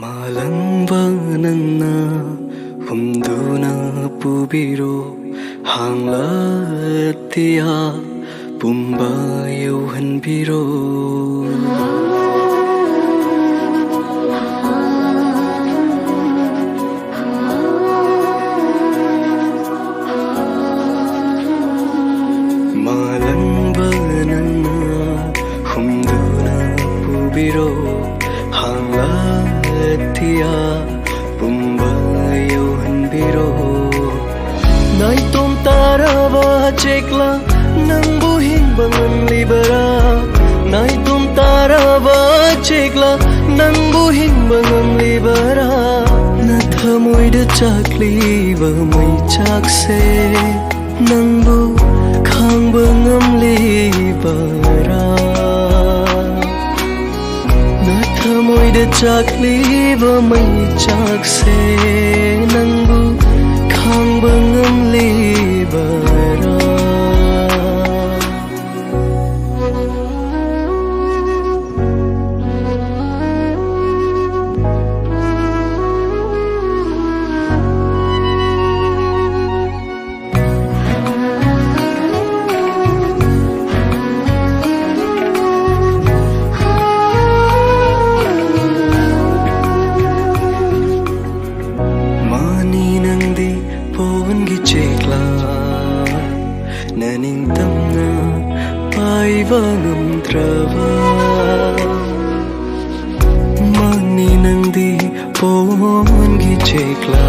Malangba nangna humduna pubiro hanglatia pumba yauhanbiro Malangba nangna humduna pubiro hanglatia pumba yauhanbiro Nai tom taraba chekla nangbu hingbangan libera Nai tom taraba chekla nangbu hingbangan libera Na thamoida chakliba mai chakse nangbu khangbangan libera Na thamoida chakliba mai chakse nangbu khangbangan libera Naning tamna paiva ngamtrava Mani nangdi pon gi chekla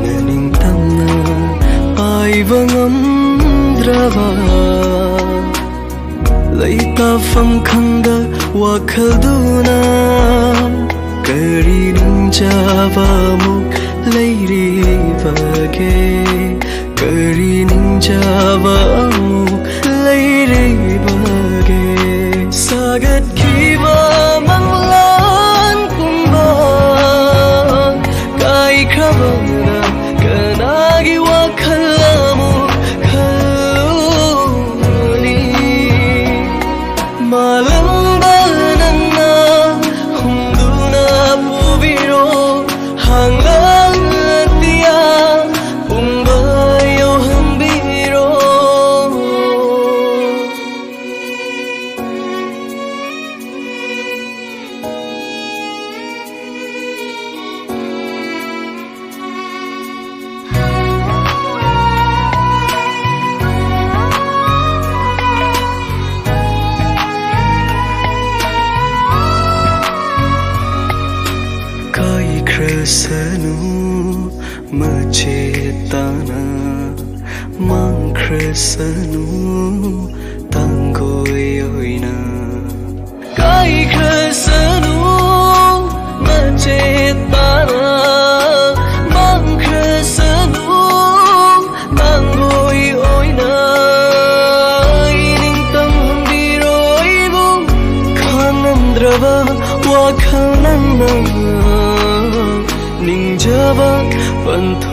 Naning tamna paiva ngamtrava Laita fam khangda wakhalduna Kari ninjava muk lairivage Kari ninjava amuk lairivage Sagat kiva manglan kumba Kai kravana kanagi wakhalamu khaluni Malangba nangna humduna pubiro hanglatia pumba yauhanbiro Kai krasanu macetana mang krasanu tangoy oina Kai krasanu macetana mang krasanu tangoy oina Ining tamhambiro ibu khanamdrava wakhanana Ningjava panth